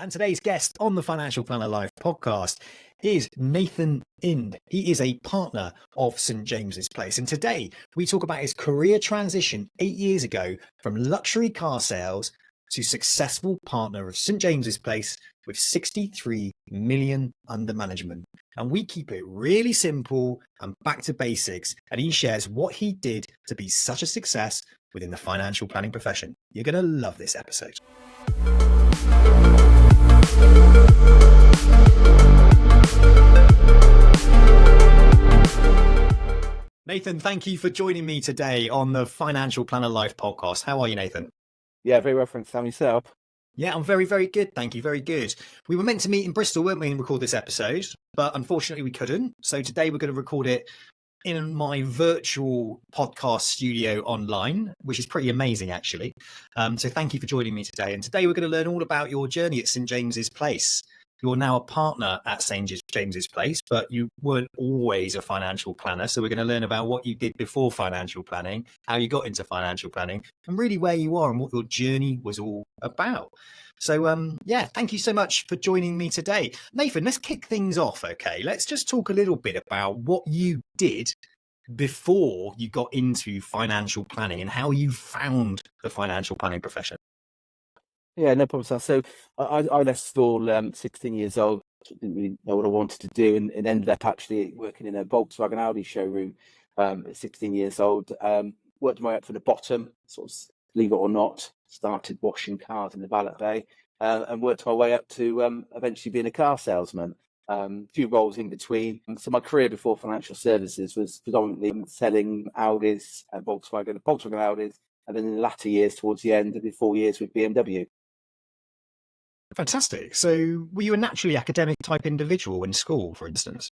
And today's guest on the Financial Planner Live podcast is Nathan Ind. He is a partner of St. James's Place. And today we talk about his career transition 8 years ago from luxury car sales to successful partner of St. James's Place with 63 million under management. And we keep it really simple and back to basics. And he shares what he did to be such a success within the financial planning profession. You're going to love this episode. Nathan, thank you for joining me today on the Financial Planner Live podcast. How are you, Nathan? Yeah, very well, thanks. Sam, yourself? Yeah, I'm very, very good. Thank you. Very good. We were meant to meet in Bristol, weren't we, and record this episode, but unfortunately we couldn't. So today we're going to record it in my virtual podcast studio online, which is pretty amazing, actually. So thank you for joining me today. And today we're going to learn all about your journey at St. James's Place. You're now a partner at St. James's Place, but you weren't always a financial planner. So we're going to learn about what you did before financial planning, how you got into financial planning, and really where you are and what your journey was all about. So, thank you so much for joining me today. Nathan, let's kick things off, okay? Let's just talk a little bit about what you did before you got into financial planning and how you found the financial planning profession. Yeah, no problem, Sam. So I left school 16 years old, didn't really know what I wanted to do, and ended up actually working in a Volkswagen Audi showroom at 16 years old. Worked my way up from the bottom, sort of, believe it or not, started washing cars in the valet bay, and worked my way up to eventually being a car salesman. A few roles in between. So my career before financial services was predominantly selling Audis, Volkswagen Audis, and then in the latter years, towards the end, I did 4 years with BMW. Fantastic. So were you a naturally academic type individual in school, for instance?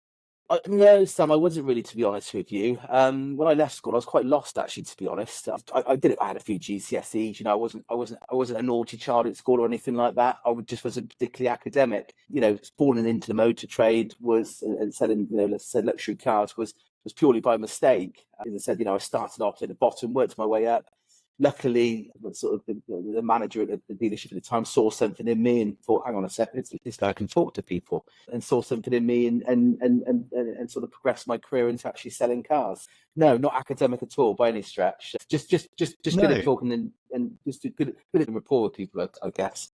No, Sam, I wasn't really, to be honest with you. When I left school, I was quite lost, actually, to be honest. I did it. I had a few GCSEs. You know, I wasn't a naughty child at school or anything like that. Just wasn't particularly academic. You know, falling into the motor trade and selling, let's say, luxury cars was purely by mistake. As I said, I started off at the bottom, worked my way up. Luckily, sort of the manager at the dealership at the time saw something in me and thought, hang on a second, this guy can talk to people, and saw something in me and sort of progressed my career into actually selling cars. No, not academic at all by any stretch. Just good at talking and just good at rapport with people, I guess.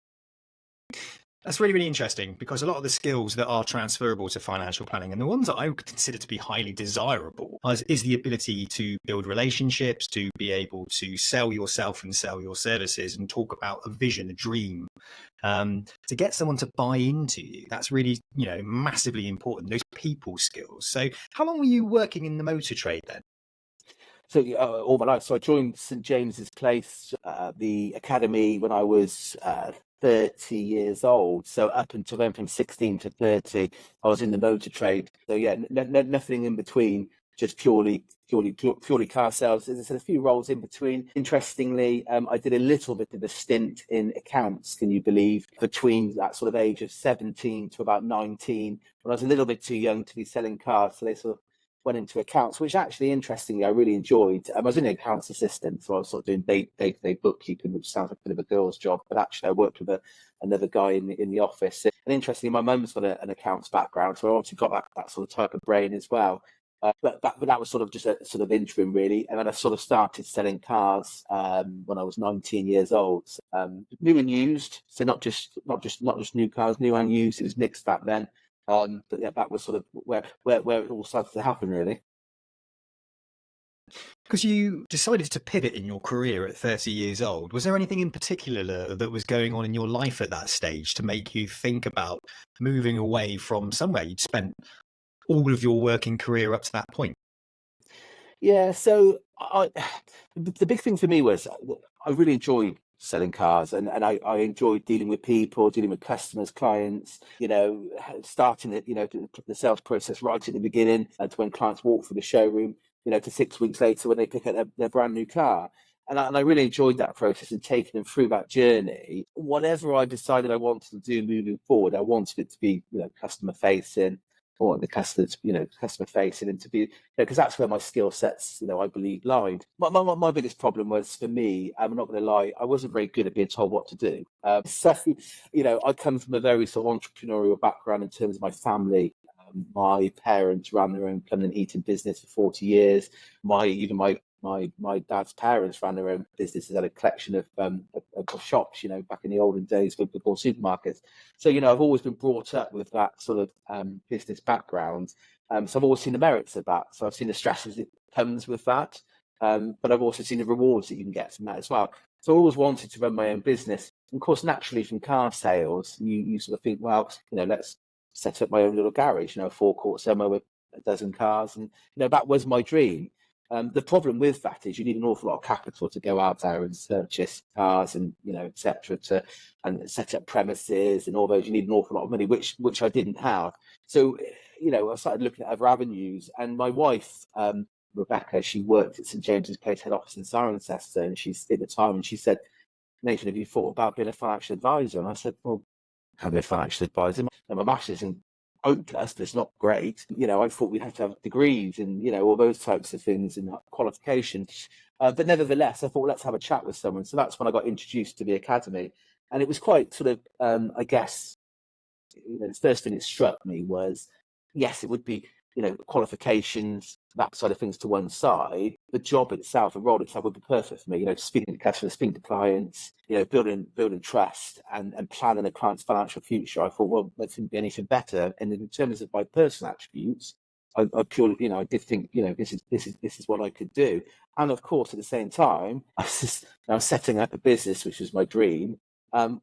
That's really, really interesting, because a lot of the skills that are transferable to financial planning, and the ones that I would consider to be highly desirable, is the ability to build relationships, to be able to sell yourself and sell your services and talk about a vision, a dream, to get someone to buy into you. That's really, massively important, those people skills. So how long were you working in the motor trade then? So all my life. So I joined St. James's Place, the academy, when I was 30 years old. So up until then, from 16 to 30, I was in the motor trade. So yeah, nothing in between, just purely car sales. As I said, a few roles in between. Interestingly, I did a little bit of a stint in accounts, can you believe, between that sort of age of 17 to about 19, when I was a little bit too young to be selling cars. So they sort of went into accounts, which actually, interestingly, I really enjoyed. I was an accounts assistant, so I was sort of doing day-to-day bookkeeping, which sounds like a bit of a girl's job, but actually I worked with another guy in the office. And interestingly, my mum's got an accounts background, so I obviously got that sort of type of brain as well. But that was sort of just a sort of interim, really. And then I sort of started selling cars when I was 19 years old, new and used. So not just new cars, new and used. It was mixed back then. But yeah, that was sort of where it all started to happen, really. Because you decided to pivot in your career at 30 years old, was there anything in particular that was going on in your life at that stage to make you think about moving away from somewhere you'd spent all of your working career up to that point? Yeah, so the big thing for me was I really enjoyed selling cars, and I enjoyed dealing with people, dealing with customers, clients, starting the sales process right at the beginning, to when clients walk through the showroom, to 6 weeks later when they pick up their brand new car. And I really enjoyed that process and taking them through that journey. Whatever I decided I wanted to do moving forward, I wanted it to be customer facing. or the customer facing interview, because that's where my skill sets, I believe lied. My biggest problem was, for me, I'm not going to lie, I wasn't very good at being told what to do. So, I come from a very sort of entrepreneurial background in terms of my family. My parents ran their own plumbing and heating business for 40 years. My dad's parents ran their own businesses, had a collection of shops, back in the olden days before supermarkets. So, I've always been brought up with that sort of business background. So I've always seen the merits of that. So I've seen the stresses that comes with that. But I've also seen the rewards that you can get from that as well. So I always wanted to run my own business. And of course, naturally from car sales, you sort of think, well, let's set up my own little garage, a forecourt somewhere with a dozen cars. And, that was my dream. The problem with that is you need an awful lot of capital to go out there and purchase cars and, etc. and set up premises and all those. You need an awful lot of money, which I didn't have. So, I started looking at other avenues. And my wife, Rebecca, she worked at St James's Place head office in Cirencester, and she said, Nathan, have you thought about being a financial advisor? And I said, well, I'm a financial advisor. My master's in hopeless, but it's not great. I thought we'd have to have degrees and, all those types of things and qualifications. But nevertheless, I thought, let's have a chat with someone. So that's when I got introduced to the academy. And it was quite sort of, I guess, the first thing that struck me was, yes, it would be, qualifications, that side of things to one side. The job itself, the role itself would be perfect for me, speaking to customers, speaking to clients, building trust and planning a client's financial future. I thought, well, there couldn't be anything better. And in terms of my personal attributes, I purely, I did think, this is what I could do. And of course, at the same time, I was setting up a business, which was my dream,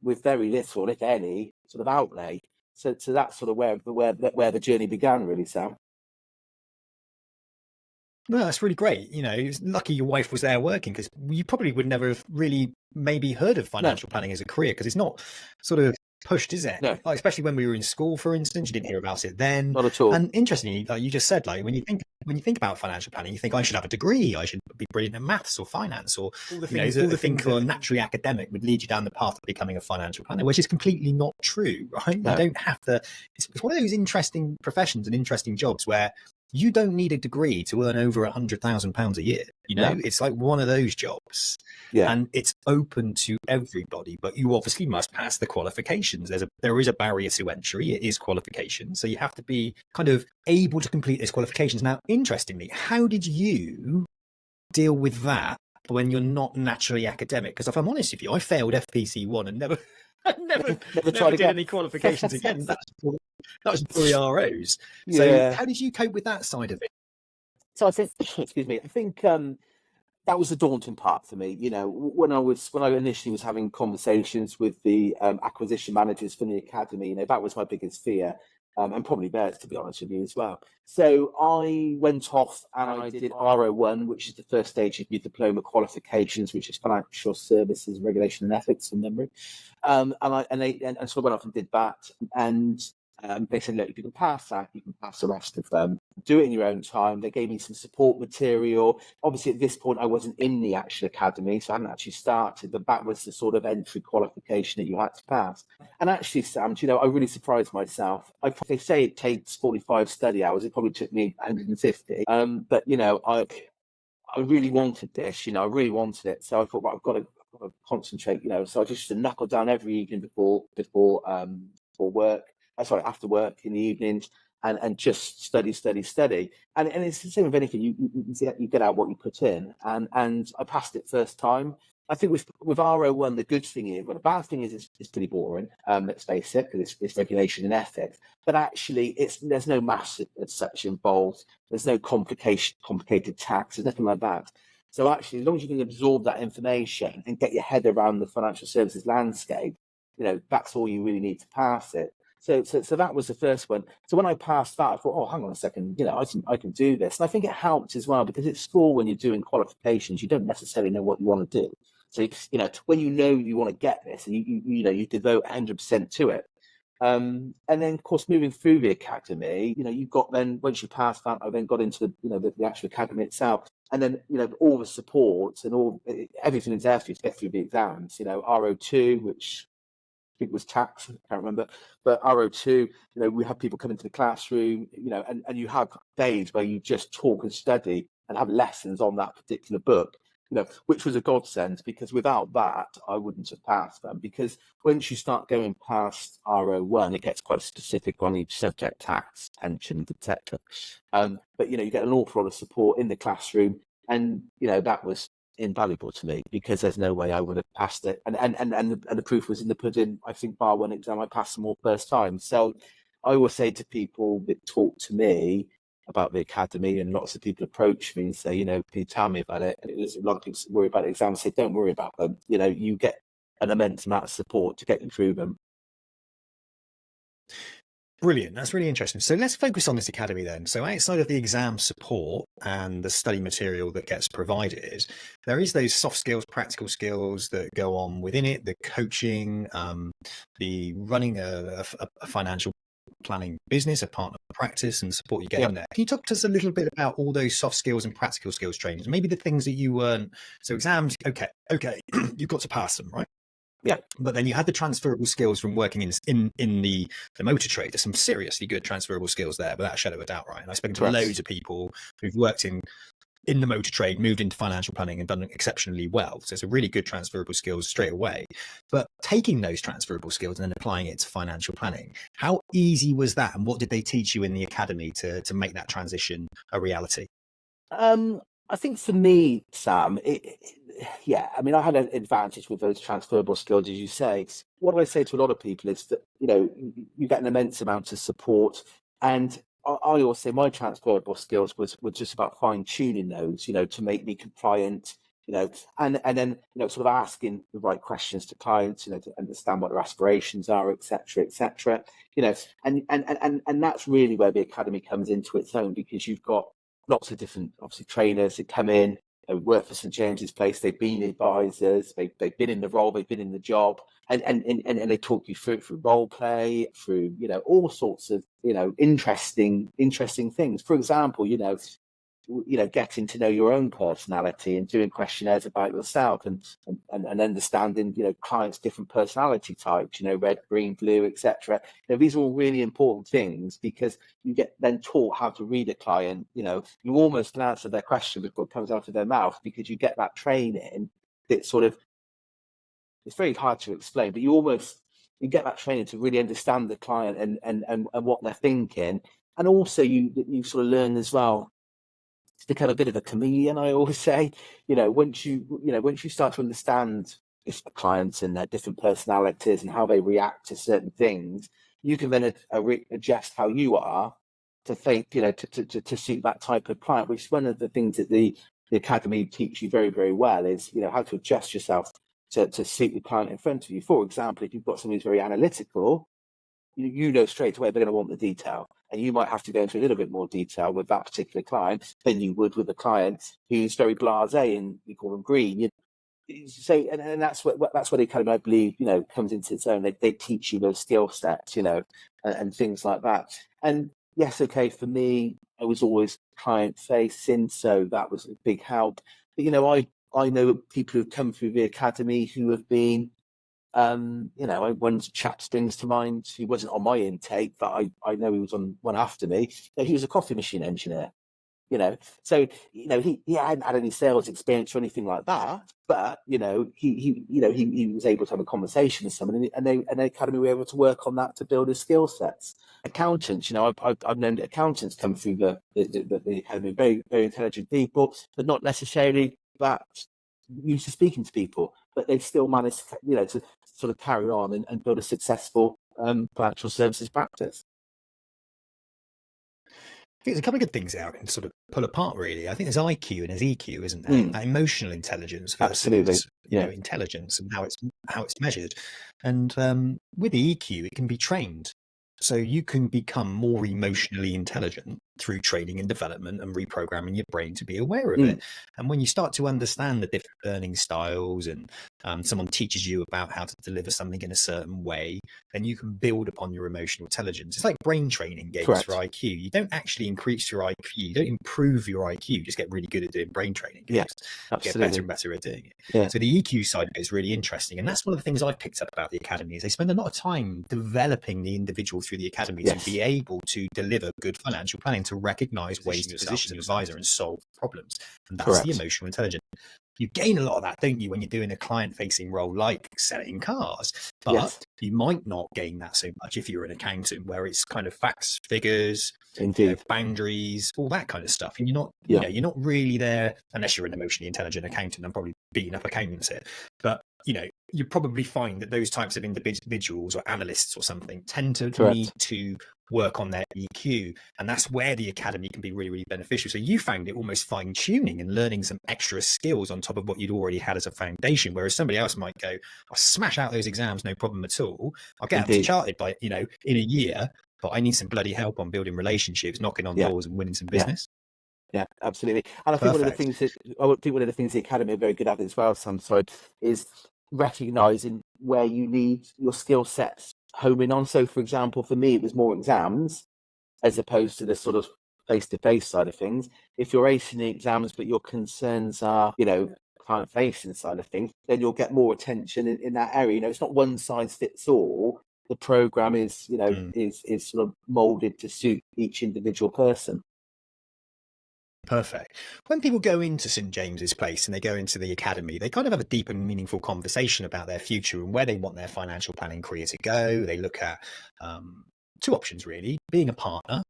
with very little, if any, sort of outlay. So that's sort of where the journey began, really, Sam. No, that's really great. It's lucky your wife was there working, because you probably would never have really maybe heard of financial planning as a career, because it's not sort of pushed, is it? No. Like, especially when we were in school, for instance, you didn't hear about it then. Not at all. And interestingly, like you just said, like when you think about financial planning, you think I should have a degree, I should be brilliant at maths or finance, or all the things that are naturally academic would lead you down the path of becoming a financial planner, which is completely not true, right? No. You don't have to. It's one of those interesting professions and interesting jobs where you don't need a degree to earn over £100,000 a year. No. It's like one of those jobs, and it's open to everybody. But you obviously must pass the qualifications. There is a barrier to entry. It is qualifications, so you have to be kind of able to complete those qualifications. Now, interestingly, how did you deal with that when you're not naturally academic? Because if I'm honest with you, I failed FPC1 and never did any qualifications again. That was 3 ROs. So how did you cope with that side of it? So I think, excuse me, I think that was a daunting part for me. When I initially was having conversations with the acquisition managers from the academy, that was my biggest fear. And probably theirs, to be honest with you, as well. So I went off and I did RO1, which is the first stage of your diploma qualifications, which is financial services, regulation and ethics, from memory. And so I went off and did that. And they said, look, if you can pass that, you can pass the rest of them. Do it in your own time. They gave me some support material. Obviously, at this point, I wasn't in the actual academy, so I hadn't actually started, but that was the sort of entry qualification that you had to pass. And actually, Sam, I really surprised myself. They say it takes 45 study hours. It probably took me 150. But, I really wanted this, I really wanted it. So I thought, well, I've got to concentrate, So I just knuckled down every evening before work. After work in the evenings, and just study. And it's the same with anything. You get out what you put in, and I passed it first time. I think with RO1, the good thing is, well, the bad thing is it's pretty boring. Let's face it, because it's regulation and ethics. But actually, there's no maths as such involved. There's no complicated tax. There's nothing like that. So actually, as long as you can absorb that information and get your head around the financial services landscape, that's all you really need to pass it. So that was the first one. So when I passed that, I thought, oh, hang on a second, I can do this. And I think it helped as well, because at school, when you're doing qualifications, you don't necessarily know what you want to do. So, when you want to get this, and you devote 100% to it. And then, of course, moving through the academy, you've got then, once you pass that, I then got into the actual academy itself. And then, all the support and everything is there for you to get through the exams, RO2, which think it was tax, I can't remember. But RO2, we have people come into the classroom, and you have days where you just talk and study and have lessons on that particular book, which was a godsend, because without that, I wouldn't have passed them. Because once you start going past RO1, it gets quite specific on each subject, tax, pensions, etc. But, you get an awful lot of support in the classroom. And, that was invaluable to me, because there's no way I would have passed it. And the proof was in the pudding. I think bar one exam, I passed them all first time. So I always say to people that talk to me about the academy, and lots of people approach me and say, can you tell me about it? And it was a lot of people worry about exams. I say, don't worry about them. You get an immense amount of support to get you through them. Brilliant. That's really interesting. So let's focus on this academy then. So outside of the exam support and the study material that gets provided, there is those soft skills, practical skills that go on within it, the coaching, the running a financial planning business, a partner practice, and support you get in there. Can you talk to us a little bit about all those soft skills and practical skills trainings? Maybe the things that you weren't. So exams, okay, you've got to pass them, right? Yeah, but then you had the transferable skills from working in the motor trade. There's some seriously good transferable skills there, without a shadow of a doubt, right? And I've spoken to loads of people who've worked in the motor trade, moved into financial planning, and done exceptionally well. So it's a really good transferable skills straight away. But taking those transferable skills and then applying it to financial planning, how easy was that? And what did they teach you in the academy to make that transition a reality? I think for me, Sam, I had an advantage with those transferable skills, as you say. What I say to a lot of people is that, you get an immense amount of support. And I always say my transferable skills was just about fine tuning those, to make me compliant, and then, sort of asking the right questions to clients, to understand what their aspirations are, et cetera, and that's really where the academy comes into its own, because you've got lots of different, obviously, trainers that come in, work for St James's Place. They've been advisors. They've been in the role. They've been in the job, and they talk you through role play, through all sorts of interesting things. For example, getting to know your own personality and doing questionnaires about yourself, and understanding clients' different personality types, red, green, blue, etc. These are all really important things, because you get then taught how to read a client. You almost can answer their question with what comes out of their mouth, because you get that training that sort of, it's very hard to explain, but you get that training to really understand the client and what they're thinking. And also you sort of learn as well to become a bit of a chameleon. I always say, once you start to understand the clients and their different personalities and how they react to certain things, you can then adjust how you are to think, to suit that type of client. Which is one of the things that the academy teach you very, very well, is how to adjust yourself to suit the client in front of you. For example, if you've got somebody who's very analytical, you know straight away they're going to want the detail, and you might have to go into a little bit more detail with that particular client than you would with a client who's very blasé, and we call them green. So, and that's what the academy, I believe, comes into its own. They teach you those skill sets, and things like that. And yes, okay, for me, I was always client facing, so that was a big help. But I know people who've come through the academy who have been, one chap springs to mind. He wasn't on my intake, but I know he was on one after me. He was a coffee machine engineer. So he hadn't had any sales experience or anything like that, but he was able to have a conversation with someone, and the academy were able to work on that to build his skill sets. Accountants, I've known accountants come through the academy, very, very intelligent people, but not necessarily that used to speaking to people, but they've still managed to sort of carry on and build a successful financial services practice. I think there's a couple of good things there I can sort of pull apart, really. I think there's IQ and there's EQ, isn't there? That emotional intelligence versus intelligence, and how it's measured. And with the EQ, it can be trained. So you can become more emotionally intelligent through training and development and reprogramming your brain to be aware of it. And when you start to understand the different learning styles, and someone teaches you about how to deliver something in a certain way, then you can build upon your emotional intelligence. It's like brain training games Correct. for IQ. You don't actually increase your IQ. You don't improve your IQ. You just get really good at doing brain training games. Yeah, Get better and better at doing it. Yeah. So the EQ side of it is really interesting. And that's one of the things I've picked up about the academy is they spend a lot of time developing the individual through the academy to be able to deliver good financial planning, to recognize ways to position an advisor and solve problems. And that's the emotional intelligence. You gain a lot of that, don't you, when you're doing a client-facing role like selling cars? But you might not gain that so much if you're an accountant, where it's kind of facts, figures, boundaries, all that kind of stuff. And you're not, you're not really there unless you're an emotionally intelligent accountant. I'm probably beating up accountants here, but you probably find that those types of individuals or analysts or something tend to need to work on their EQ, and that's where the academy can be really, really beneficial. So you found it almost fine-tuning and learning some extra skills on top of what you'd already had as a foundation, whereas somebody else might go, I'll smash out those exams, no problem at all, I'll get up to chartered by in a year, but I need some bloody help on building relationships, knocking on doors and winning some business. Yeah, absolutely. And I think one of the things the academy are very good at as well, sometimes, is recognizing where you need your skill sets homing on. So, for example, for me, it was more exams as opposed to the sort of face-to-face side of things. If you're acing the exams, but your concerns are, client-facing side of things, then you'll get more attention in that area. It's not one size fits all. The program is, is sort of molded to suit each individual person. Perfect. When people go into St. James's Place and they go into the academy, they kind of have a deep and meaningful conversation about their future and where they want their financial planning career to go. They look at two options, really: being a partner,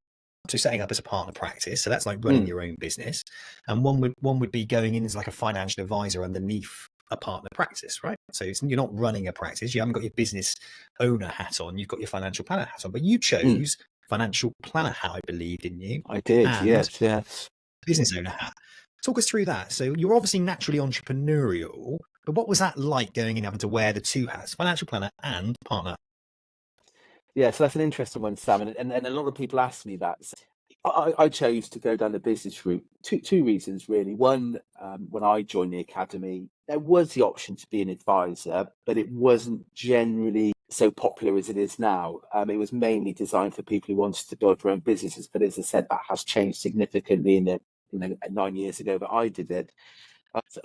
so setting up as a partner practice. So that's like running your own business. And one would be going in as like a financial advisor underneath a partner practice, right? So you're not running a practice. You haven't got your business owner hat on. You've got your financial planner hat on. But you chose financial planner hat, I believe, didn't you? I did, yes. Business owner hat. Talk us through that. So you're obviously naturally entrepreneurial, but what was that like going in having to wear the two hats, financial planner and partner? Yeah, so that's an interesting one, Sam, and a lot of people ask me that. I chose to go down the business route. Two reasons, really. One, when I joined the academy, there was the option to be an advisor, but it wasn't generally so popular as it is now. It was mainly designed for people who wanted to build their own businesses, but as I said, that has changed significantly in the 9 years ago that I did it.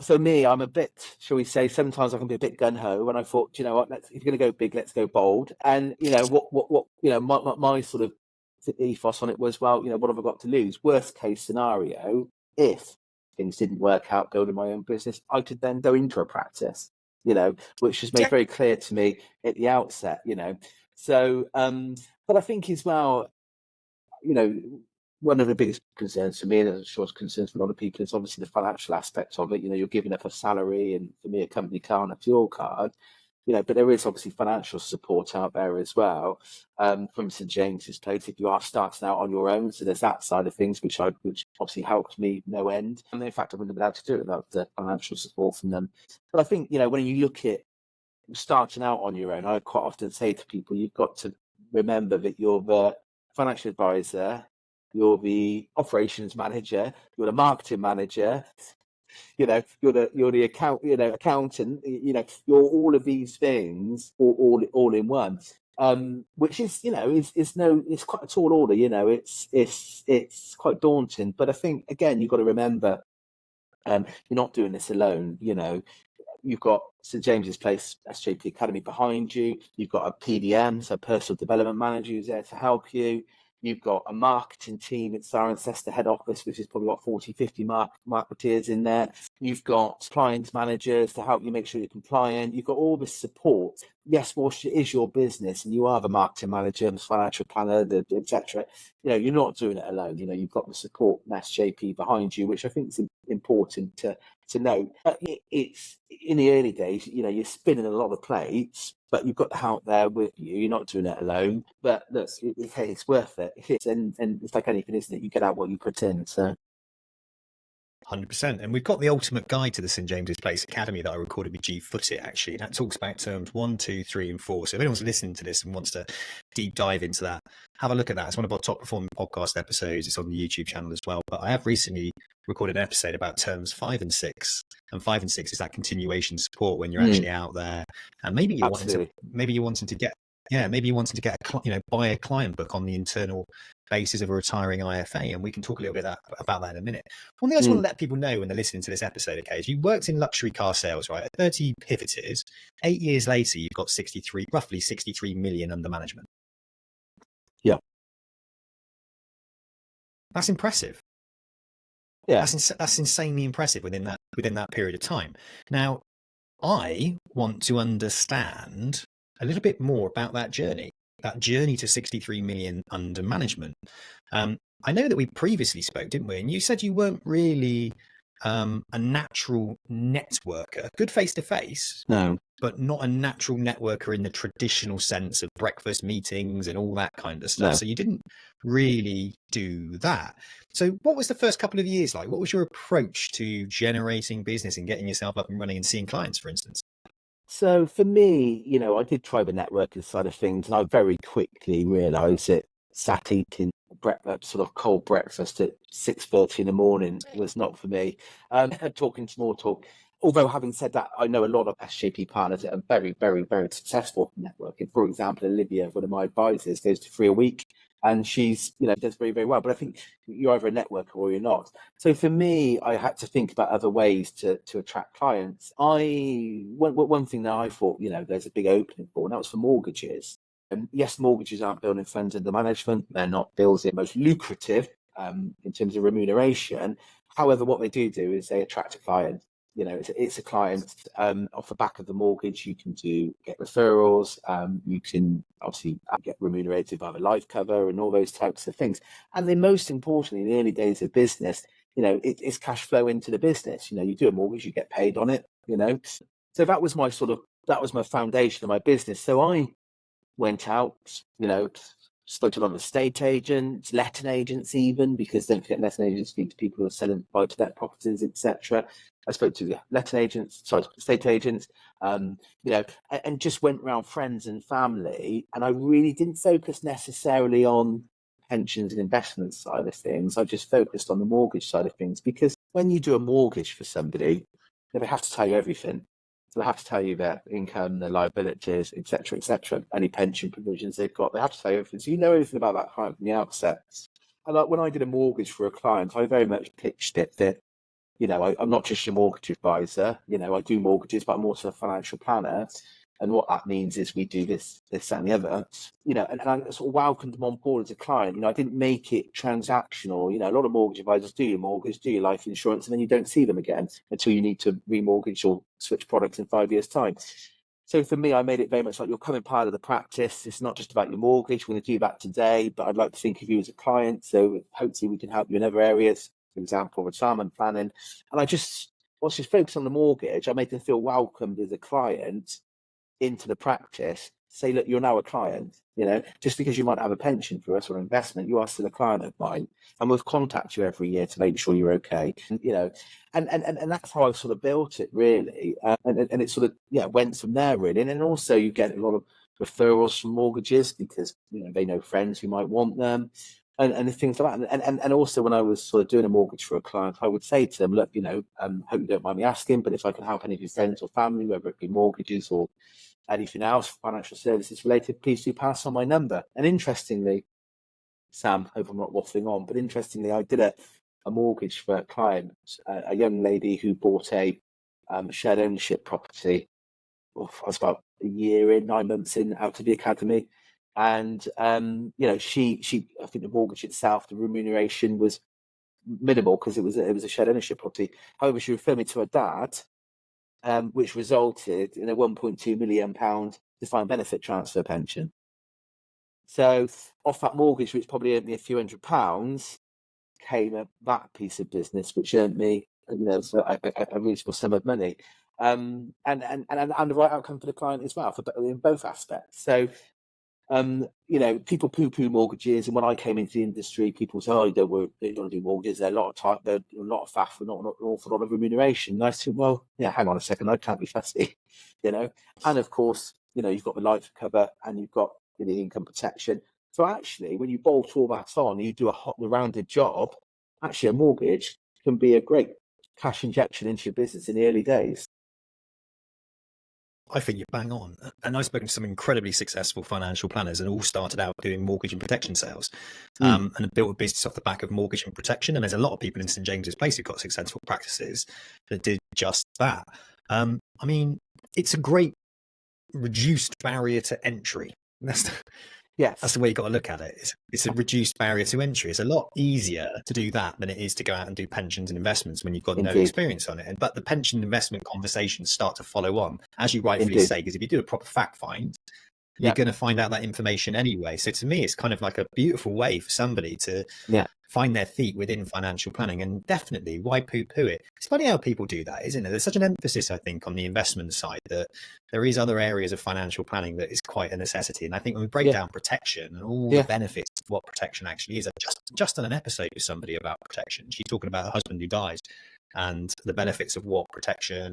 So me, I'm a bit, shall we say, sometimes I can be a bit gung-ho, and I thought, you know what, if you're going to go big, let's go bold. And my sort of ethos on it was, well, what have I got to lose? Worst case scenario, if things didn't work out building my own business, I could then go into a practice, which was made very clear to me at the outset, So, but I think as well, one of the biggest concerns for me, and I'm sure it's concerns for a lot of people, is obviously the financial aspect of it. You're giving up a salary, and for me, a company car and a fuel card. But there is obviously financial support out there as well, from St. James's Place if you are starting out on your own. So there's that side of things, which obviously helps me no end. And in fact, I wouldn't have been able to do it without the financial support from them. But I think, when you look at starting out on your own, I quite often say to people, you've got to remember that you're the financial advisor, you're the operations manager, you're the marketing manager, you're the accountant, you're all of these things all in one. Which is, it's quite a tall order, it's quite daunting. But I think, again, you've got to remember, you're not doing this alone. You've got St. James's Place SJP Academy behind you. You've got a PDM, so personal development manager, who's there to help you. You've got a marketing team at Cirencester head office, which is probably got 40, 50 marketeers in there. You've got compliance managers to help you make sure you're compliant. You've got all this support. Yes, it is your business, and you are the marketing manager, the financial planner, etc. You're not doing it alone. You've got the support from SJP behind you, which I think is important to note. It's in the early days, you're spinning a lot of plates, but you've got the help there with you. You're not doing it alone. But look, it's worth it. And it's like anything, isn't it? You get out what you put in. So 100%. And we've got the ultimate guide to the St James's Place Academy that I recorded with G Footit, actually. That talks about terms 1, 2, 3, and 4. So if anyone's listening to this and wants to deep dive into that, have a look at that. It's one of our top performing podcast episodes. It's on the YouTube channel as well. But I have recently recorded an episode about terms 5 and 6. And 5 and 6 is that continuation support when you're actually out there. And maybe you're wanting to get buy a client book on the internal basis of a retiring IFA, and we can talk a little bit about that in a minute. One thing I just want to let people know when they're listening to this episode, okay, is you worked in luxury car sales, right? At 30, you pivoted. 8 years later, you've got roughly 63 million under management. Yeah. That's impressive. Yeah. That's insanely impressive within that period of time. Now, I want to understand a little bit more about that journey to 63 million under management. I know that we previously spoke, didn't we? And you said you weren't really a natural networker, good face to face, no, but not a natural networker in the traditional sense of breakfast meetings and all that kind of stuff. No. So you didn't really do that. So what was the first couple of years like? What was your approach to generating business and getting yourself up and running and seeing clients, for instance? So for me, I did try the networking side of things, and I very quickly realised that sat eating sort of cold breakfast at 6:30 in the morning was not for me. Talking small talk. Although having said that, I know a lot of SJP partners that are very, very, very successful networking. For example, Olivia, one of my advisors, goes to 3 a week, and she's, does very, very well. But I think you're either a networker or you're not. So for me, I had to think about other ways to attract clients. One thing that I thought, there's a big opening for, and that was for mortgages. And yes, mortgages aren't building funds under management. They're not bills the most lucrative in terms of remuneration. However, what they do is they attract a client. It's a client off the back of the mortgage. You can get referrals. You can obviously get remunerated by the life cover and all those types of things. And then most importantly, in the early days of business, it's cash flow into the business. You do a mortgage, you get paid on it, So that was my foundation of my business. So I went out, spoke to a lot of estate agents, letting agents even, because don't forget letting agents speak to people who are selling buy-to-let properties, etc. I spoke to estate agents, and just went around friends and family, and I really didn't focus necessarily on pensions and investment side of things. I just focused on the mortgage side of things, because when you do a mortgage for somebody, they have to tell you everything. So they have to tell you their income, their liabilities, etc., any pension provisions they've got. They have to tell you everything. So you know everything about that client from the outset. And like when I did a mortgage for a client, I very much pitched it that, I'm not just your mortgage advisor. I do mortgages, but I'm also a financial planner. And what that means is we do this, that, and the other. And I sort of welcomed them on board as a client. I didn't make it transactional. A lot of mortgage advisors do your mortgage, do your life insurance, and then you don't see them again until you need to remortgage or switch products in 5 years' time. So for me, I made it very much like you're coming part of the practice. It's not just about your mortgage. We're going to do that today, but I'd like to think of you as a client. So hopefully we can help you in other areas, for example, retirement planning. And once you focus on the mortgage, I made them feel welcomed as a client into the practice. Say, look, you're now a client, just because you might have a pension for us or investment, you are still a client of mine, and we'll contact you every year to make sure you're okay. And that's how I sort of built it, really. And it sort of, went from there, really. And then also you get a lot of referrals from mortgages because, they know friends who might want them. And things like that. And also when I was sort of doing a mortgage for a client, I would say to them, look, hope you don't mind me asking, but if I can help any of your friends or family, whether it be mortgages or anything else, financial services related, please do pass on my number. And interestingly, Sam, hope I'm not waffling on, but interestingly, I did a mortgage for a client, a young lady who bought a shared ownership property. I was about a year in, 9 months in, out of the academy. And, she, I think the mortgage itself, the remuneration was minimal because it was a shared ownership property. However, she referred me to her dad, which resulted in a £1.2 million defined benefit transfer pension. So off that mortgage, which probably earned me a few £100s, came that piece of business, which earned me, a reasonable sum of money, and the right outcome for the client as well, in both aspects. So People poo-poo mortgages, and when I came into the industry, people say, "Oh, you don't want to do mortgages. They're a lot of time, they're a lot of faff, and not an awful lot of remuneration." And I said, "Well, yeah, hang on a second, I can't be fussy, you know." And of course, you've got the life cover, and you've got the income protection. So actually, when you bolt all that on, and you do a hot, rounded job. Actually, a mortgage can be a great cash injection into your business in the early days. I think you're bang on. And I've spoken to some incredibly successful financial planners and all started out doing mortgage and protection sales and built a business off the back of mortgage and protection. And there's a lot of people in St. James's Place who've got successful practices that did just that. I mean, it's a great reduced barrier to entry. That's the way you got to look at it. It's a reduced barrier to entry. It's a lot easier to do that than it is to go out and do pensions and investments when you've got no experience on it. But the pension investment conversations start to follow on, as you rightfully say, because if you do a proper fact find, you're going to find out that information anyway. So to me, it's kind of like a beautiful way for somebody to find their feet within financial planning. And definitely, why poo-poo it? It's funny how people do that, isn't it? There's such an emphasis, I think, on the investment side that there is other areas of financial planning that is quite a necessity. And I think when we break down protection and all the benefits of what protection actually is, I just done an episode with somebody about protection. She's talking about her husband who dies and the benefits of what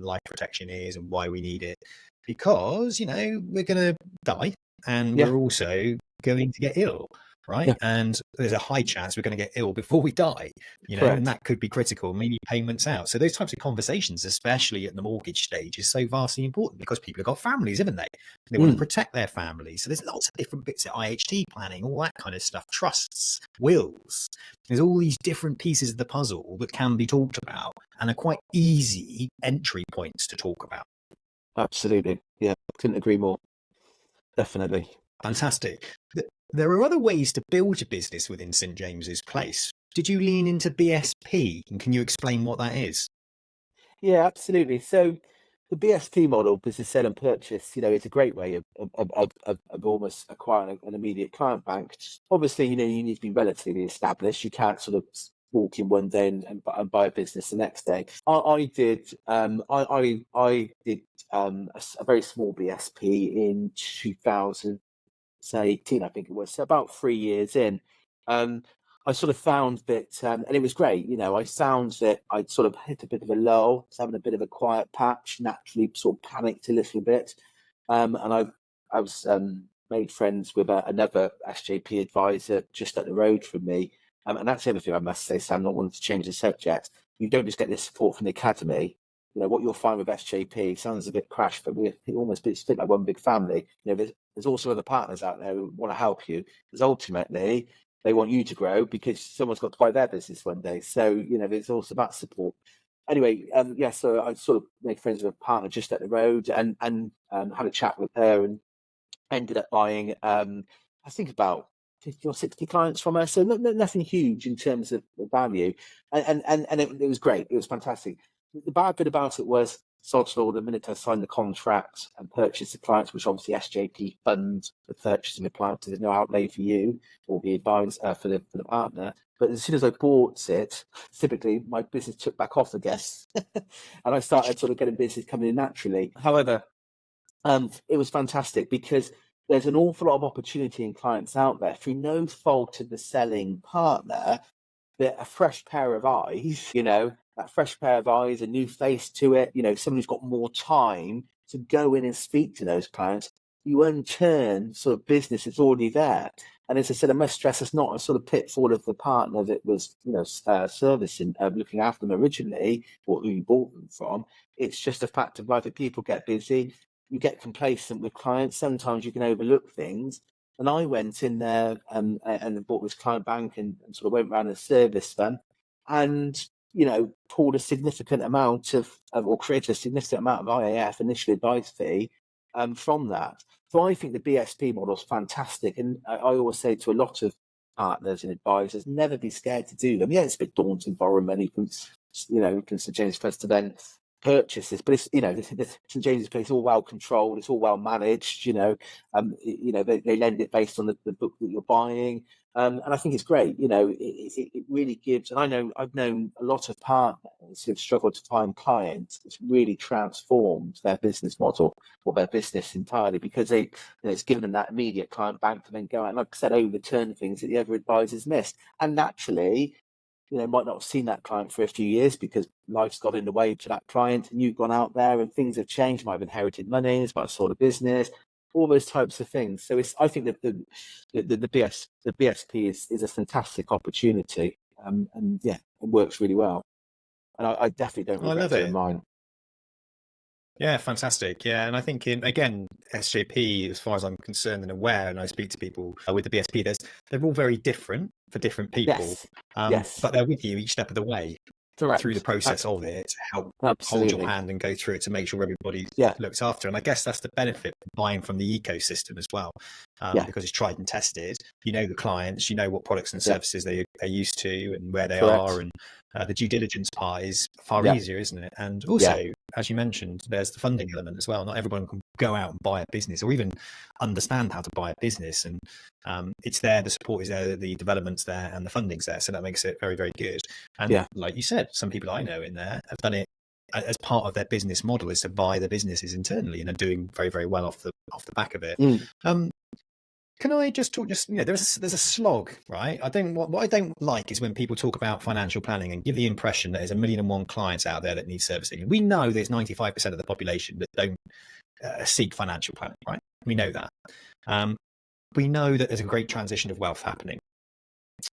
life protection is and why we need it. Because, we're going to die and we're also going to get ill. Right. And there's a high chance we're going to get ill before we die, and that could be critical, maybe payments out. So those types of conversations, especially at the mortgage stage, is so vastly important because people have got families, haven't they? They want to protect their families. So there's lots of different bits of IHT planning, all that kind of stuff, trusts, wills. There's all these different pieces of the puzzle that can be talked about and are quite easy entry points to talk about. Absolutely. Yeah, couldn't agree more. Definitely. Fantastic. There are other ways to build your business within St. James's Place. Did you lean into BSP? And can you explain what that is? Yeah, absolutely. So the BSP model, business sale and purchase, it's a great way of almost acquiring an immediate client bank. Obviously, you need to be relatively established. You can't sort of walk in one day and buy a business the next day. I did a very small BSP in 2018, I think it was. So about 3 years in, I sort of found that, and it was great. I found that I'd sort of hit a bit of a lull, was having a bit of a quiet patch, naturally sort of panicked a little bit, and I was made friends with another SJP advisor just up the road from me. And that's the other thing I must say, Sam, not wanting to change the subject. You don't just get this support from the academy. What you'll find with SJP sounds a bit crash, but it's a bit like one big family. There's also other partners out there who want to help you, because ultimately they want you to grow because someone's got to buy their business one day. So, there's also that support. Anyway, so I sort of made friends with a partner just up the road and had a chat with her and ended up buying, I think about 50 or 60 clients from her. So nothing huge in terms of the value. And it was great. It was fantastic. The bad bit about it was, sod's law, the minute I signed the contract and purchased the clients, which obviously SJP funds the purchasing the clients, there's no outlay for you or the advisor for the partner. But as soon as I bought it, typically my business took back off, I guess, and I started sort of getting business coming in naturally. However, it was fantastic because there's an awful lot of opportunity in clients out there through no fault of the selling partner, that a fresh pair of eyes, that fresh pair of eyes, a new face to it, someone who's got more time to go in and speak to those clients, you unturn sort of business that's already there. And as I said, I must stress, it's not a sort of pitfall of the partner that was, servicing, looking after them originally, or who you bought them from. It's just a fact of life that people get busy. You get complacent with clients. Sometimes you can overlook things. And I went in there and bought this client bank and sort of went around a service fund and, pulled a significant amount or created a significant amount of IAF, initial advice fee, from that. So I think the BSP model is fantastic. And I always say to a lot of partners and advisors, never be scared to do them. Yeah, it's a bit daunting borrowing money from St. James First Event purchases, but it's St. James's Place, all well controlled, it's all well managed. They lend it based on the book that you're buying, and I think it's great. It really gives. And I've known a lot of partners sort of struggled to find clients, it's really transformed their business model or their business entirely, because it's given them that immediate client bank to then go out and, like I said, overturn things that the other advisors missed. And naturally, might not have seen that client for a few years because life's got in the way to that client, and you've gone out there and things have changed. Might have inherited money, might have sold a business, all those types of things. So I think that the BSP is a fantastic opportunity, and yeah, it works really well. And I definitely don't regret doing mine. Yeah, fantastic. Yeah, and I think again, SJP, as far as I'm concerned and aware, and I speak to people with the BSP, they're all very different for different people. Yes. But they're with you each step of the way. Correct. Through the process of it, to help hold your hand and go through it to make sure everybody's looked after. And I guess that's the benefit of buying from the ecosystem as well, because it's tried and tested. You know the clients, you know what products and services they're used to and where they are, and the due diligence part is far easier, isn't it? And also, as you mentioned, there's the funding element as well. Not everyone can go out and buy a business or even understand how to buy a business, and it's there, the support is there, the development's there, and the funding's there, so that makes it very, very good. And like you said, some people I know in there have done it as part of their business model, is to buy the businesses internally, and are doing very, very well off the back of it. Can I just talk? There's a slog, right? What I don't like is when people talk about financial planning and give the impression that there's 1,000,001 clients out there that need servicing. We know there's 95% of the population that don't seek financial planning, right? We know that. We know that there's a great transition of wealth happening.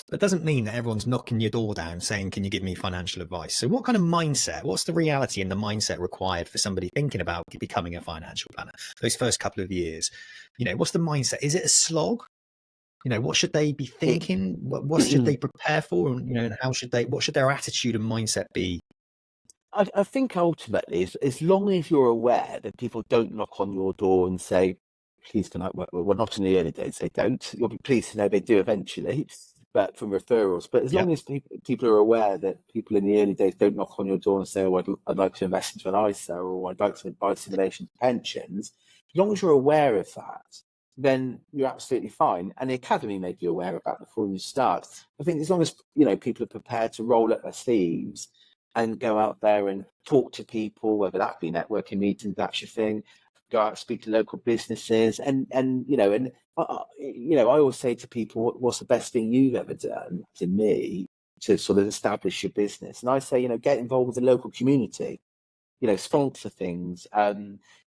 That doesn't mean that everyone's knocking your door down saying, can you give me financial advice? So what kind of mindset, what's the reality and the mindset required for somebody thinking about becoming a financial planner those first couple of years? What's the mindset? Is it a slog? What should they be thinking? What should they prepare for? And, what should their attitude and mindset be? I think ultimately, as long as you're aware that people don't knock on your door and say, please can I, well, not in the early days, they don't. You'll be pleased to know they do eventually, but from referrals. But as long as people are aware that people in the early days don't knock on your door and say, oh, I'd like to invest into an ISA, or I'd like to buy simulation to pensions, as long as you're aware of that, then you're absolutely fine. And the academy may be aware of that before you start. I think as long as people are prepared to roll up their sleeves and go out there and talk to people, whether that be networking meetings, that's your thing, go out and speak to local businesses, and I always say to people, what's the best thing you've ever done, to me, to sort of establish your business? And I say, get involved with the local community, sponsor things,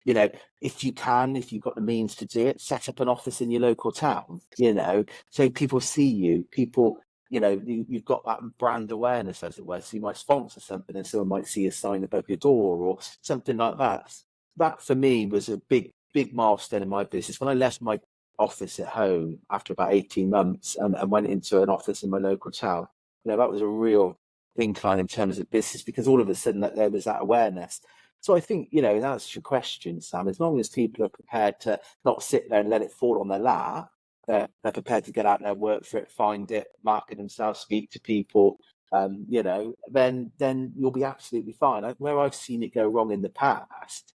if you can, if you've got the means to do it, set up an office in your local town, so people see you, people, you've got that brand awareness, as it were. So you might sponsor something and someone might see a sign above your door or something like that. That for me was a big milestone in my business. When I left my office at home after about 18 months and went into an office in my local town, that was a real incline in terms of business, because all of a sudden there was that awareness. So I think, that's your question, Sam. As long as people are prepared to not sit there and let it fall on their lap, they're prepared to get out there, work for it, find it, market themselves, speak to people, then you'll be absolutely fine. Where I've seen it go wrong in the past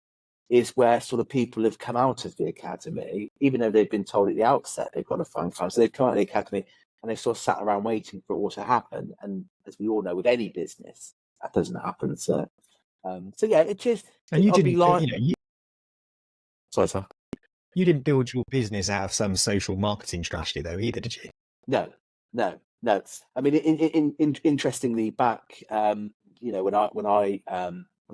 is where sort of people have come out of the academy, even though they've been told at the outset they've got to find clients. So they've come out of the academy and they've sort of sat around waiting for it all to happen. And as we all know, with any business, that doesn't happen. So it just... And you didn't, Sorry, sir. You didn't build your business out of some social marketing strategy, though, either, did you? No. I mean, interestingly, back, when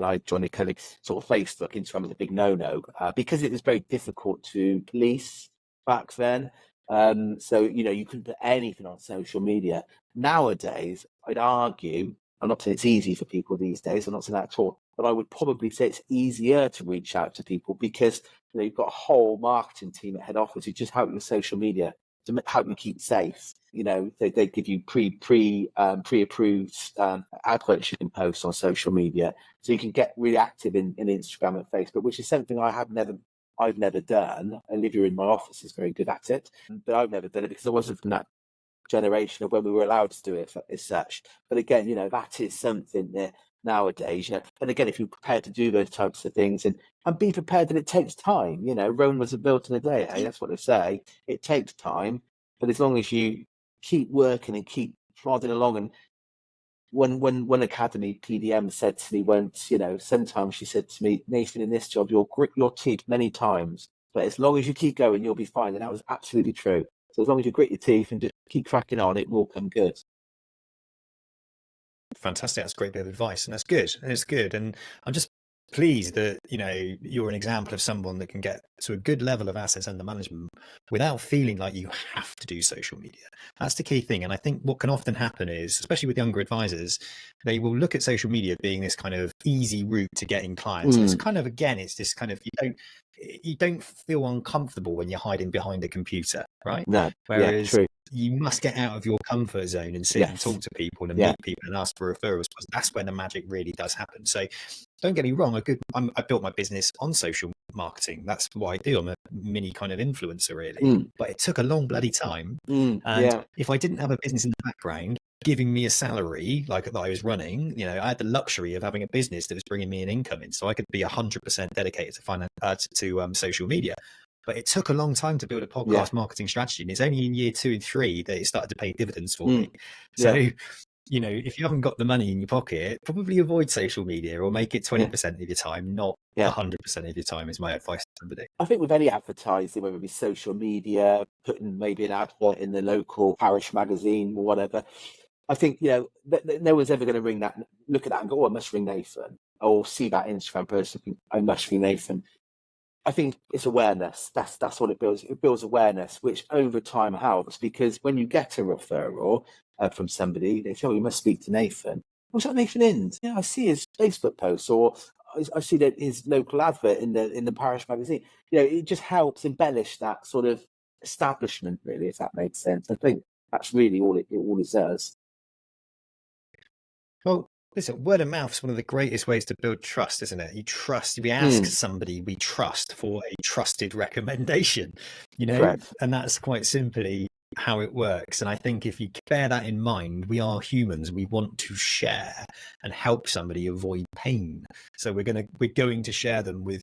I joined the colleague, sort of Facebook, Instagram was a big no-no because it was very difficult to police back then. So, you couldn't put anything on social media. Nowadays, I'd argue, I'm not saying it's easy for people these days, I'm not saying that at all, but I would probably say it's easier to reach out to people because you've got a whole marketing team at head office who just help with social media to help you keep safe. They give you pre-approved adverts you can post on social media, so you can get really active in Instagram and Facebook, which is something I've never done. Olivia in my office is very good at it, but I've never done it because I wasn't from that generation of when we were allowed to do it as such. But again, that is something that nowadays, and again, if you're prepared to do those types of things and be prepared that it takes time, Rome wasn't built in a day, that's what they say. It takes time, but as long as you keep working and keep plodding along, and one academy PDM said to me once, sometimes she said to me, Nathan, in this job, you'll grit your teeth many times, but as long as you keep going, you'll be fine. And that was absolutely true. So as long as you grit your teeth and just keep cracking on, it will come good. Fantastic. That's a great bit of advice, and that's good. And it's good. And I'm just pleased that you're an example of someone that can get to a good level of assets under management without feeling like you have to do social media. That's the key thing. And I think what can often happen is, especially with younger advisors, they will look at social media being this kind of easy route to getting clients. And it's kind of, again, it's this kind of, you don't feel uncomfortable when you're hiding behind a computer, right? No. Whereas True. you must get out of your comfort zone and sit and talk to people and meet people and ask for referrals, because that's where the magic really does happen. So don't get me wrong, I built my business on social marketing. That's what I do. I'm a mini kind of influencer, really. But it took a long bloody time. And if I didn't have a business in the background giving me a salary like that I was running, I had the luxury of having a business that was bringing me an income in, so I could be 100% dedicated to social media. But it took a long time to build a podcast marketing strategy, and it's only in year 2 and 3 that it started to pay dividends for me. So if you haven't got the money in your pocket, probably avoid social media, or make it 20% of your time, not 100% of your time, is my advice to somebody. I think with any advertising, whether it be social media, putting maybe an advert in the local parish magazine or whatever, I think, no one's ever going to look at that and go, I must ring Nathan, or see that Instagram person, think, I must ring Nathan. I think it's awareness. That's what it builds. It builds awareness, which over time helps, because when you get a referral from somebody, they say, you must speak to Nathan. Was that Nathan Ind? Yeah, I see his Facebook post, or I see that his local advert in the parish magazine. It just helps embellish that sort of establishment, really, if that makes sense. I think that's really all it does. Well, listen, word of mouth is one of the greatest ways to build trust, isn't it? We ask somebody we trust for a trusted recommendation, Correct. And that's quite simply how it works. And I think if you bear that in mind, we are humans. We want to share and help somebody avoid pain. So we're going to share them with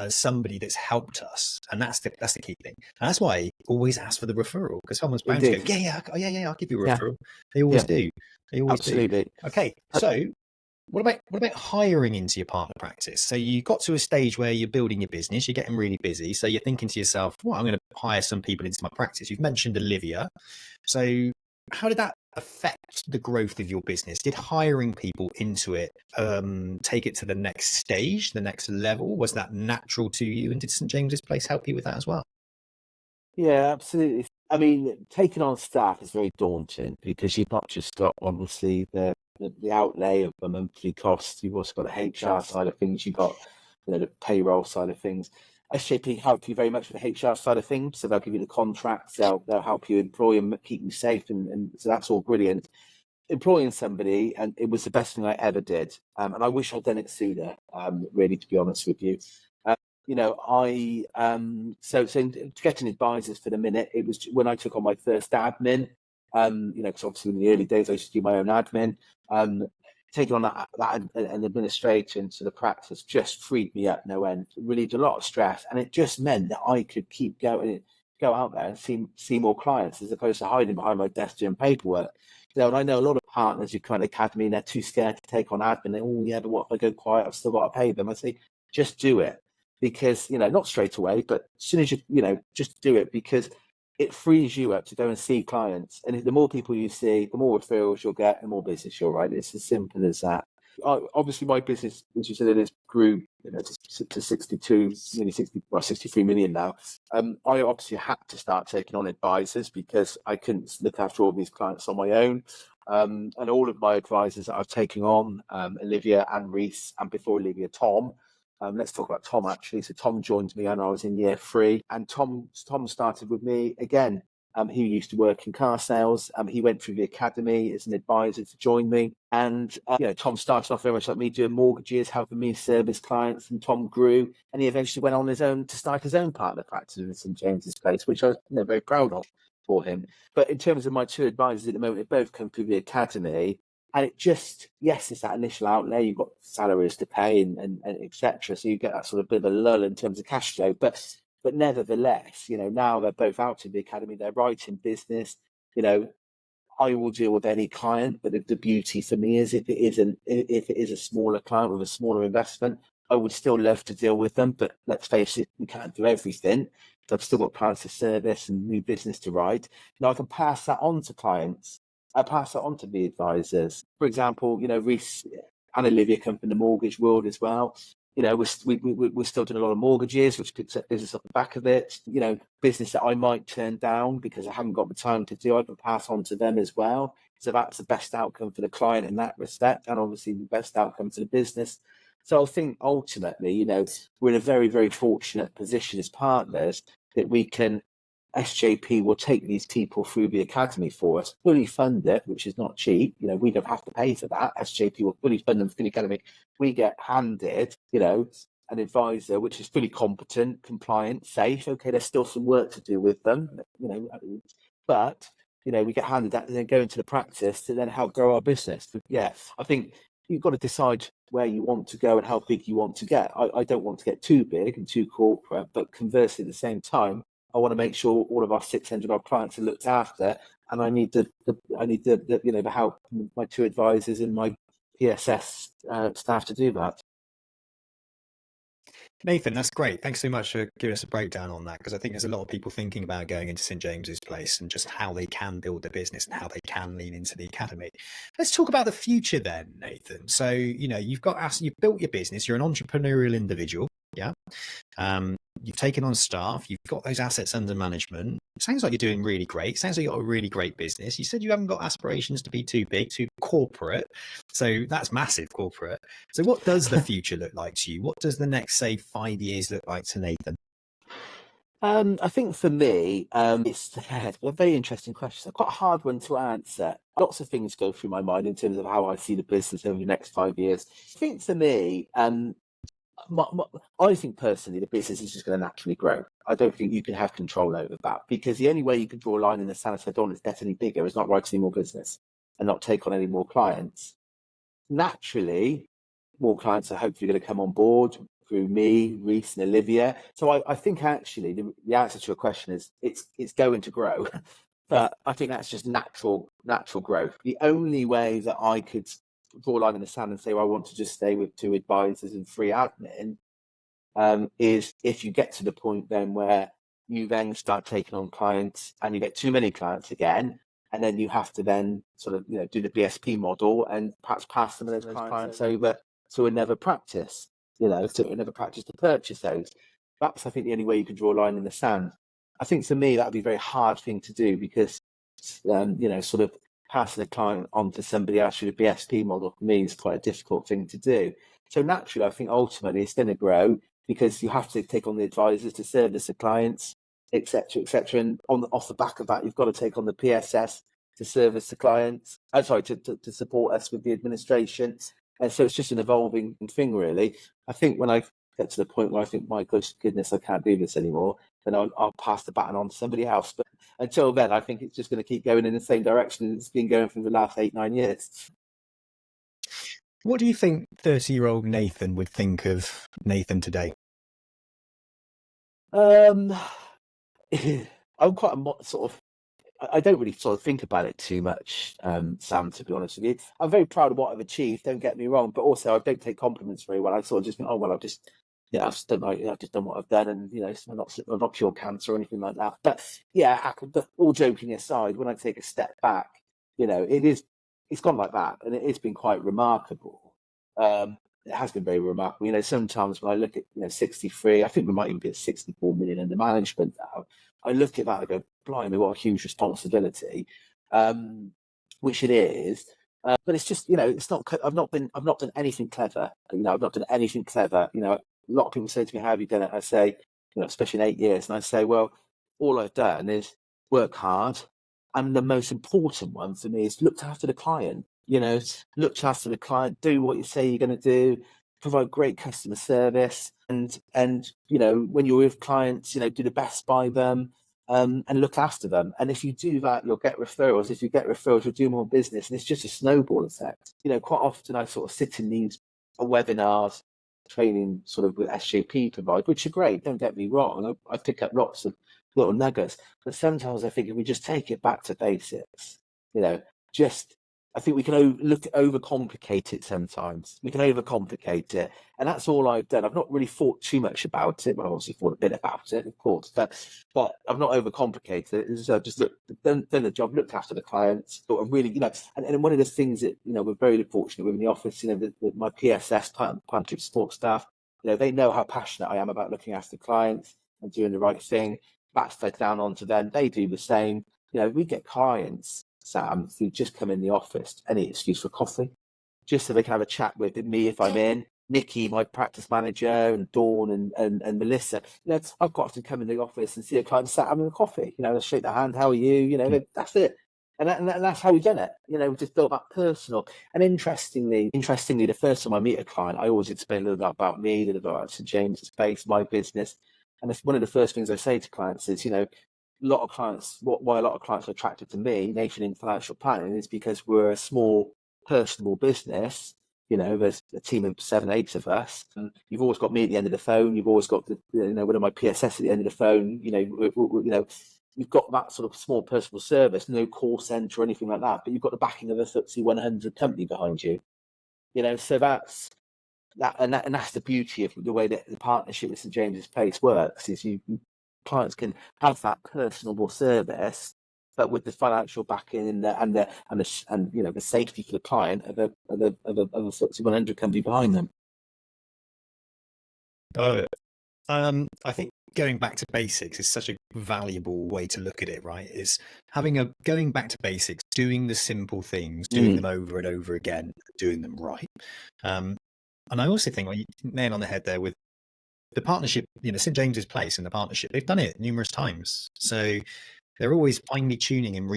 somebody that's helped us, and that's the key thing. And that's why I always ask for the referral, because someone's bound to go, I'll give you a referral. They always do. They always Absolutely. do. Okay, so what about hiring into your partner practice? So you got to a stage where you're building your business, you're getting really busy. So you're thinking to yourself, well, I'm going to hire some people into my practice. You've mentioned Olivia. So how did that affect the growth of your business? Did hiring people into it take it to the next stage, the next level? Was that natural to you? And did St. James's Place help you with that as well? Yeah, absolutely. I mean, taking on staff is very daunting, because you've not just got, obviously, the outlay of the monthly costs. You've also got the HR side of things. You've got the payroll side of things. SJP help you very much with the HR side of things. So they'll give you the contracts. They'll help you employ and keep you safe, and so that's all brilliant. Employing somebody, and it was the best thing I ever did. And I wish I'd done it sooner. Really, to be honest with you. So getting advisors for the minute, it was when I took on my first admin, because obviously in the early days I used to do my own admin, taking on that an administrator into the practice just freed me up no end, relieved a lot of stress, and it just meant that I could keep going, go out there and see more clients, as opposed to hiding behind my desk doing paperwork. And I know a lot of partners who come to academy and they're too scared to take on admin. But what if I go quiet? I've still got to pay them. I say, just do it. Because, not straight away, but as soon as just do it, because it frees you up to go and see clients. And the more people you see, the more referrals you'll get, and more business you'll write. It's as simple as that. Obviously, my business, as you said, it grew to 62, nearly 63 million now. I obviously had to start taking on advisors, because I couldn't look after all these clients on my own. And all of my advisors that I've taken on, Olivia and Reese, and before Olivia, Tom. Let's talk about Tom, actually. So Tom joined me when I was in year 3, and Tom started with me again. He used to work in car sales. He went through the academy as an advisor to join me. And, Tom started off very much like me, doing mortgages, helping me service clients. And Tom grew, and he eventually went on his own to start his own partner practice in St. James's Place, which I was very proud of for him. But in terms of my 2 advisors at the moment, they both come through the academy. And it just, yes, it's that initial outlay. You've got salaries to pay and etc. So you get that sort of bit of a lull in terms of cash flow. But nevertheless, now they're both out in the academy. They're writing business. I will deal with any client, but the beauty for me is if it is a smaller client with a smaller investment, I would still love to deal with them. But let's face it, we can't do everything. So I've still got clients to service and new business to write. Now I can pass that on to clients. I pass that on to the advisors. For example, Reece and Olivia come from the mortgage world as well. We're still doing a lot of mortgages, which could set business off the back of it. Business that I might turn down because I haven't got the time to do, I can pass on to them as well. So that's the best outcome for the client in that respect, and obviously the best outcome to the business. So I think ultimately, we're in a very, very fortunate position as partners that we can. SJP will take these people through the academy for us, fully fund it, which is not cheap. We don't have to pay for that. SJP will fully fund them for the academy. We get handed, an advisor which is fully competent, compliant, safe. Okay, there's still some work to do with them, but we get handed that and then go into the practice to then help grow our business. But yeah, I think you've got to decide where you want to go and how big you want to get. I don't want to get too big and too corporate, but conversely at the same time, I want to make sure all of our 600 odd clients are looked after, and I need the help of my two advisors and my PSS staff to do that. Nathan, that's great. Thanks so much for giving us a breakdown on that, because I think there's a lot of people thinking about going into St James's Place and just how they can build a business and how they can lean into the academy. Let's talk about the future then, Nathan. So, you've built your business, you're an entrepreneurial individual. Yeah. You've taken on staff, you've got those assets under management. It sounds like you're doing really great. It sounds like you've got a really great business. You said you haven't got aspirations to be too big, too corporate. So that's massive corporate. So what does the future look like to you? What does the next, say, 5 years look like to Nathan? I think for me, it's a very interesting question. It's quite a hard one to answer. Lots of things go through my mind in terms of how I see the business over the next 5 years. I think for me, I think personally the business is just going to naturally grow. I don't think you can have control over that, because the only way you can draw a line in the sand and say, I don't want to get any bigger, is not write any more business and not take on any more clients. Naturally, more clients are hopefully going to come on board through me, Reece and Olivia. So I think actually the answer to your question is it's going to grow. But I think that's just natural growth. The only way that I could draw a line in the sand and say, well, I want to just stay with two advisors and free admin, is if you get to the point then where you then start taking on clients and you get too many clients again, and then you have to then sort of do the BSP model and perhaps pass some of those clients over to another practice, to another practice to purchase those. That's, I think, the only way you can draw a line in the sand. I think for me that would be a very hard thing to do, because sort of passing a client on to somebody else through the BSP model for me is quite a difficult thing to do. So naturally, I think ultimately it's going to grow, because you have to take on the advisors to service the clients, etc., etc. And off the back of that, you've got to take on the PSS to service the clients. To support us with the administration. And so it's just an evolving thing, really. I think when I get to the point where I think, my goodness, I can't do this anymore, then I'll pass the baton on to somebody else. But until then, I think it's just going to keep going in the same direction it's been going for the last 8-9 years. What do you think 30-year-old Nathan would think of Nathan today? I'm quite a sort of, I don't really sort of think about it too much, Sam, to be honest with you. I'm very proud of what I've achieved, don't get me wrong, but also I don't take compliments very well. I sort of just think, oh, well, I've just done what I've done, and I'm not pure cancer or anything like that. But yeah, all joking aside, when I take a step back, it's gone like that, and it has been quite remarkable. It has been very remarkable. Sometimes when I look at 63, I think we might even be at 64 million under management now. I look at that and go, blimey, what a huge responsibility, which it is. But it's just, it's not. I've not done anything clever. I've not done anything clever. A lot of people say to me, how have you done it? I say, especially in 8 years, and I say, well, all I've done is work hard, and the most important one for me is looked after the client. Looked after the client, do what you say you're going to do, provide great customer service, and when you're with clients, do the best by them, and look after them. And if you do that, you'll get referrals. If you get referrals, you'll do more business, and it's just a snowball effect. Quite often I sort of sit in these webinars, training sort of with SJP provide, which are great, don't get me wrong. I pick up lots of little nuggets, but sometimes I think if we just take it back to basics, Just, I think we can overcomplicate it sometimes. We can overcomplicate it. And that's all I've done. I've not really thought too much about it. Well, I've obviously thought a bit about it, of course, but I've not overcomplicated it. It's just done the job, looked after the clients, sort of really, and one of the things that, we're very fortunate with in the office, my PSS, partnership support staff, they know how passionate I am about looking after clients and doing the right thing. That's fed down onto them. They do the same. We get clients, Sam, who just come in the office, any excuse for coffee, just so they can have a chat with me if I'm in. Nikki, my practice manager, and Dawn and Melissa. I've got to come in the office and see a client sat having a coffee. Shake their hand. How are you? That's it. And that's how we've done it. We just built that personal. And interestingly, the first time I meet a client, I always explain a little bit about me, a little bit about St James's Place, my business. And it's one of the first things I say to clients is, why a lot of clients are attracted to me, Nathan Ind Financial Planning, is because we're a small, personable business. There's a team of 7, 8 of us. And you've always got me at the end of the phone. You've always got one of my PSS at the end of the phone. You've got that sort of small personal service, no call centre or anything like that, but you've got the backing of a FTSE 100 company behind you. So that's the beauty of the way that the partnership with St James's Place works. Is clients can have that personable service, but with the financial backing and the safety for the client of a FTSE 100 company behind them. I think going back to basics is such a valuable way to look at it, right? Is going back to basics, doing the simple things, doing them over and over again, doing them right. And I also think, you nail on the head there with the partnership, St James's Place and the partnership, they've done it numerous times. So they're always finely tuning and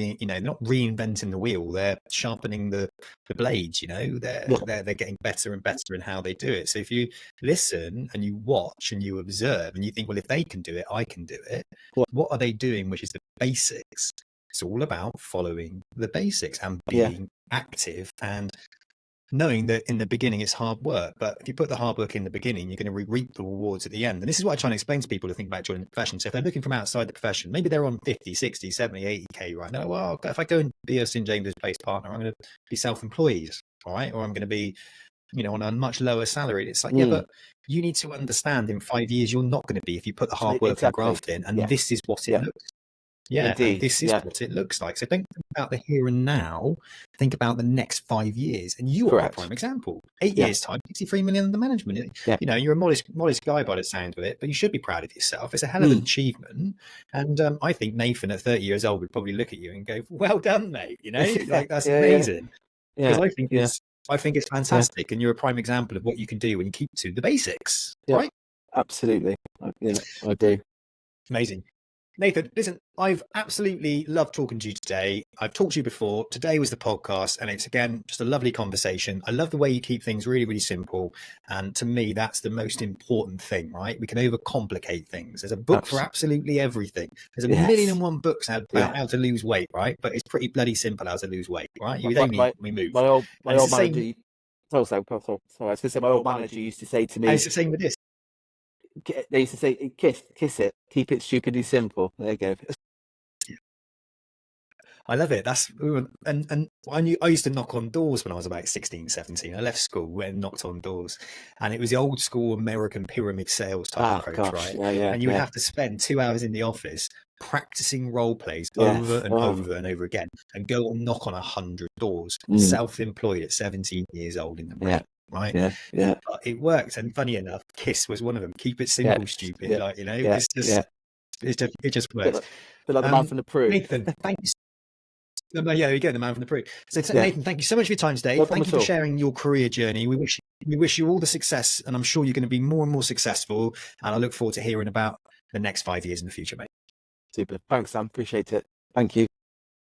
not reinventing the wheel. They're sharpening the blades. They're getting better and better in how they do it. So if you listen and you watch and you observe and you think, well, if they can do it, I can do it. What are they doing? Which is the basics. It's all about following the basics and being active and knowing that in the beginning it's hard work, but if you put the hard work in the beginning, you're going to reap the rewards at the end. And this is what I try and explain to people who think about joining the profession. So if they're looking from outside the profession, maybe they're on 50, 60, 70, 80k right now. Well, if I go and be a St James's Place partner, I'm going to be self-employed, all right? Or I'm going to be, on a much lower salary. It's like, but you need to understand in 5 years, you're not going to be if you put the hard work and graft in. And this is what it looks. Yeah, and this is what it looks like. So don't think about the here and now. Think about the next 5 years. And you are a prime example. 8 years time, 63 million under management. You're a modest guy by the sound of it, but you should be proud of yourself. It's a hell of an achievement. And I think Nathan at 30 years old would probably look at you and go, "Well done, mate." That's amazing. Because I think it's fantastic, and you're a prime example of what you can do when you keep to the basics. Right? Absolutely. I do. Amazing. Nathan, listen, I've absolutely loved talking to you today. I've talked to you before. Today was the podcast, and it's, again, just a lovely conversation. I love the way you keep things really, really simple. And to me, that's the most important thing, right? We can overcomplicate things. There's a book for absolutely everything. There's a million and one books out about how to lose weight, right? But it's pretty bloody simple how to lose weight, right? You don't need to move. My old manager, I was going to say, my old manager used to say to me, it's the same with this. They used to say, kiss it, keep it stupidly simple. There you go. I love it. And I used to knock on doors when I was about 16, 17. I left school, went and knocked on doors, and it was the old school American pyramid sales type approach, right? And you would have to spend 2 hours in the office practicing role plays over and over and over again, and go and knock on 100 doors, self-employed at 17 years old in the rain. Right? But it worked, and funny enough, KISS was one of them. Keep it simple, stupid. It's just, it just works. But like the man from the Peru. Nathan, thank you. There you go, the man from the Peru. So Nathan, thank you so much for your time today. Thank you for sharing your career journey. We wish you all the success, and I'm sure you're going to be more and more successful. And I look forward to hearing about the next 5 years in the future, mate. Super. Thanks, Sam. Appreciate it. Thank you.